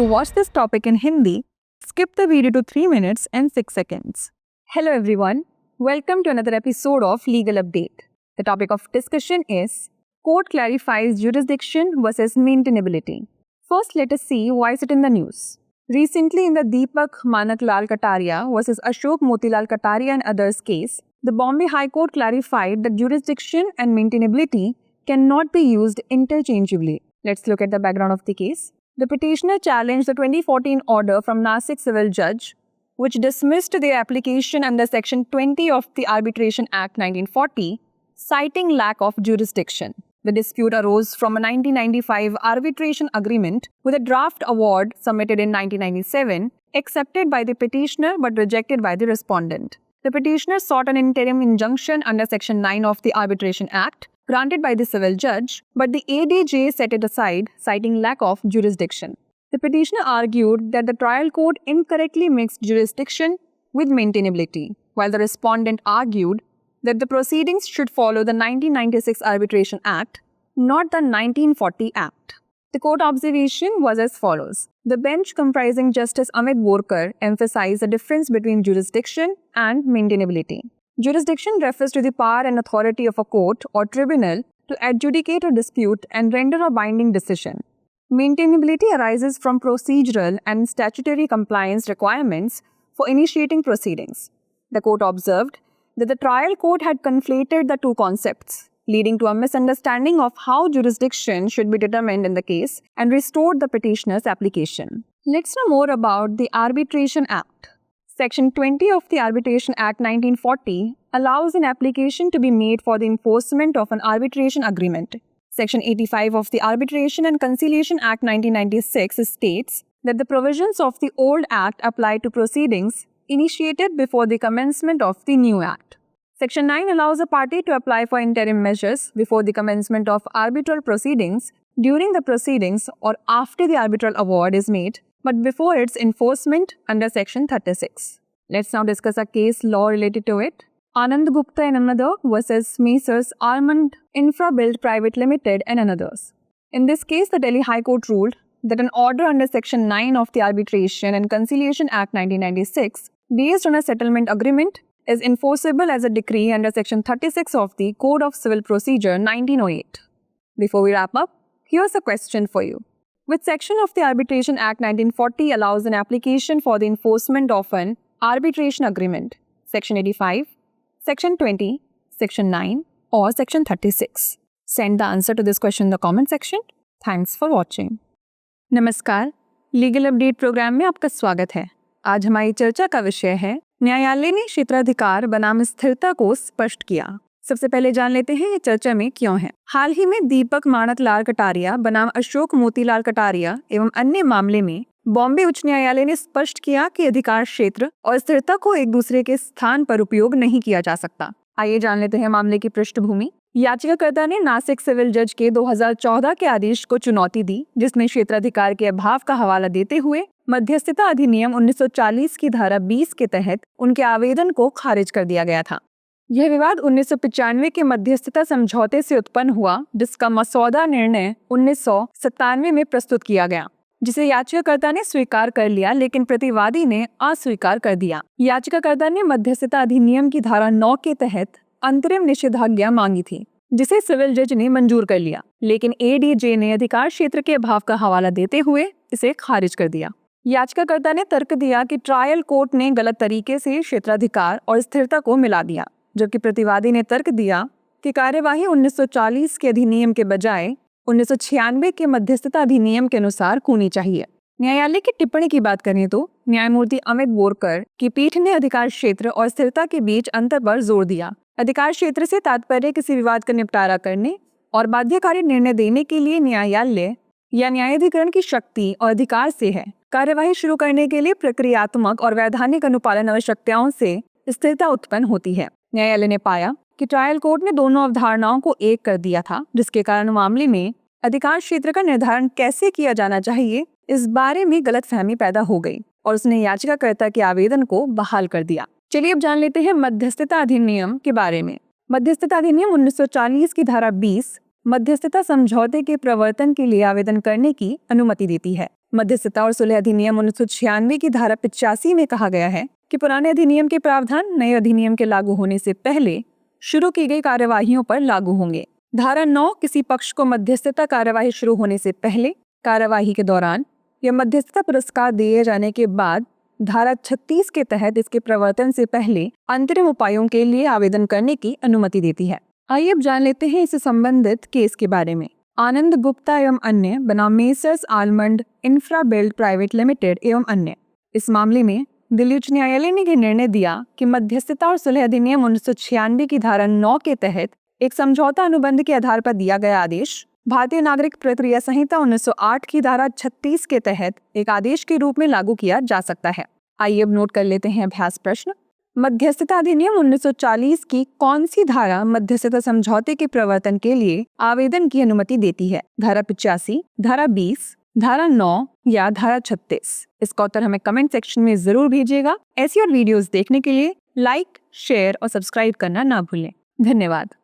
To watch this topic in Hindi, skip the video to 3 minutes and 6 seconds. Hello everyone, welcome to another episode of Legal Update. The topic of discussion is Court clarifies jurisdiction versus maintainability. First, let us see why is it in the news. Recently, in the Deepak Manak Lal Kataria versus Ashok Motilal Kataria and others case, the Bombay High Court clarified that jurisdiction and maintainability cannot be used interchangeably. Let's look at the background of the case. The petitioner challenged the 2014 order from Nasik civil judge, which dismissed their application under Section 20 of the Arbitration Act 1940, citing lack of jurisdiction. The dispute arose from a 1995 arbitration agreement with a draft award submitted in 1997, accepted by the petitioner but rejected by the respondent. The petitioner sought an interim injunction under Section 9 of the Arbitration Act, granted by the civil judge, but the ADJ set it aside, citing lack of jurisdiction. The petitioner argued that the trial court incorrectly mixed jurisdiction with maintainability, while the respondent argued that the proceedings should follow the 1996 Arbitration Act, not the 1940 Act. The court observation was as follows. The bench comprising Justice Amit Borkar emphasized the difference between jurisdiction and maintainability. Jurisdiction refers to the power and authority of a court or tribunal to adjudicate a dispute and render a binding decision. Maintainability arises from procedural and statutory compliance requirements for initiating proceedings. The court observed that the trial court had conflated the two concepts, leading to a misunderstanding of how jurisdiction should be determined in the case and restored the petitioner's application. Let's know more about the Arbitration Act. Section 20 of the Arbitration Act 1940 allows an application to be made for the enforcement of an arbitration agreement. Section 85 of the Arbitration and Conciliation Act 1996 states that the provisions of the old Act apply to proceedings initiated before the commencement of the new Act. Section 9 allows a party to apply for interim measures before the commencement of arbitral proceedings, during the proceedings or after the arbitral award is made, but before its enforcement under Section 36. Let's now discuss a case law related to it. Anand Gupta and another versus Messrs. Armand Infra Build Private Limited and others. In this case, the Delhi High Court ruled that an order under Section 9 of the Arbitration and Conciliation Act 1996, based on a settlement agreement, is enforceable as a decree under Section 36 of the Code of Civil Procedure 1908. Before we wrap up, here's a question for you. Which section of the Arbitration Act 1940 allows an application for the enforcement of an arbitration agreement? Section 85, Section 20, Section 9 or Section 36? Send the answer to this question in the comment section. Thanks for watching. नमस्कार, legal update programme में आपका स्वागत है। आज हमारी चर्चा का विषय है न्यायालय ने क्षेत्राधिकार बनाम स्थिरता को स्पष्ट किया। सबसे पहले जान लेते हैं ये चर्चा में क्यों है। हाल ही में दीपक माणक लाल कटारिया बनाम अशोक मोतीलाल कटारिया एवं अन्य मामले में बॉम्बे उच्च न्यायालय ने स्पष्ट किया कि अधिकार क्षेत्र और स्थिरता को एक दूसरे के स्थान पर उपयोग नहीं किया जा सकता। आइए जान लेते हैं मामले की पृष्ठभूमि। याचिकाकर्ता ने नासिक सिविल जज के 2014 के आदेश को चुनौती दी, जिसमें क्षेत्राधिकार के अभाव का हवाला देते हुए मध्यस्थता अधिनियम 1940 की धारा 20 के तहत उनके आवेदन को खारिज कर दिया गया था। यह विवाद 1995 के मध्यस्थता समझौते से उत्पन्न हुआ, जिसका मसौदा निर्णय 1997 में प्रस्तुत किया गया, जिसे याचिकाकर्ता ने स्वीकार कर लिया, लेकिन प्रतिवादी ने अस्वीकार कर दिया। याचिकाकर्ता ने मध्यस्थता अधिनियम की धारा 9 के तहत अंतरिम निषेधाज्ञा मांगी थी, जिसे सिविल जज ने मंजूर कर लिया, लेकिन एडीजे ने अधिकार क्षेत्र के अभाव का हवाला देते हुए इसे खारिज कर दिया। याचिकाकर्ता ने तर्क दिया कि ट्रायल कोर्ट ने गलत तरीके से क्षेत्राधिकार और स्थिरता को मिला दिया, जबकि प्रतिवादी ने तर्क दिया कि कार्यवाही 1940 के अधिनियम के बजाय 1996 के मध्यस्थता अधिनियम के अनुसार होनी चाहिए। न्यायालय की टिप्पणी की बात करें तो न्यायमूर्ति अमित बोरकर की पीठ ने अधिकार क्षेत्र और स्थिरता के बीच अंतर पर जोर दिया। अधिकार क्षेत्र से तात्पर्य किसी विवाद का निपटारा करने और बाध्यकारी निर्णय देने के लिए न्यायालय या न्यायाधिकरण की शक्ति और अधिकार से है। कार्यवाही शुरू करने के लिए प्रक्रियात्मक और वैधानिक अनुपालन आवश्यकताओं से स्थिरता उत्पन्न होती है। न्यायालय ने पाया कि ट्रायल कोर्ट ने दोनों अवधारणाओं को एक कर दिया था, जिसके कारण मामले में अधिकार क्षेत्र का निर्धारण कैसे किया जाना चाहिए इस बारे में गलतफहमी पैदा हो गई और उसने याचिकाकर्ता के आवेदन को बहाल कर दिया। चलिए अब जान लेते हैं मध्यस्थता अधिनियम के बारे में। मध्यस्थता अधिनियम 1940 की धारा 20 मध्यस्थता समझौते के प्रवर्तन के लिए आवेदन करने की अनुमति देती है। मध्यस्थता और सुलह अधिनियम 1996 की धारा 85 में कहा गया है कि पुराने अधिनियम के प्रावधान नए अधिनियम के लागू होने से पहले शुरू की गई कार्यवाहियों पर लागू होंगे। धारा 9 किसी पक्ष को मध्यस्थता कार्यवाही शुरू होने से पहले, कार्यवाही के दौरान या मध्यस्थता पुरस्कार दिए जाने के बाद धारा 36 के तहत इसके प्रवर्तन से पहले अंतरिम उपायों के लिए आवेदन करने की अनुमति देती है। आइए अब जान लेते हैं इससे संबंधित केस के बारे में। आनंद गुप्ता एवं अन्य बनाम messrs almond infra build private limited एवं अन्य। इस मामले में दिल्ली उच्च न्यायालय ने यह निर्णय दिया कि मध्यस्थता और सुलह अधिनियम 1996 की धारा 9 के तहत एक समझौता अनुबंध के आधार पर दिया गया आदेश भारतीय नागरिक प्रक्रिया संहिता 1908 की धारा 36 के तहत एक आदेश के रूप में लागू किया जा सकता है। आइए अब नोट कर लेते हैं अभ्यास प्रश्न। मध्यस्थता अधिनियम 1940 की कौन सी धारा मध्यस्थता समझौते के प्रवर्तन के लिए आवेदन की अनुमति देती है? धारा 85, धारा 20, धारा 9 या धारा 36? इसका उत्तर हमें कमेंट सेक्शन में जरूर भेजिएगा। ऐसी और वीडियोस देखने के लिए लाइक, शेयर और सब्सक्राइब करना ना भूलें। धन्यवाद।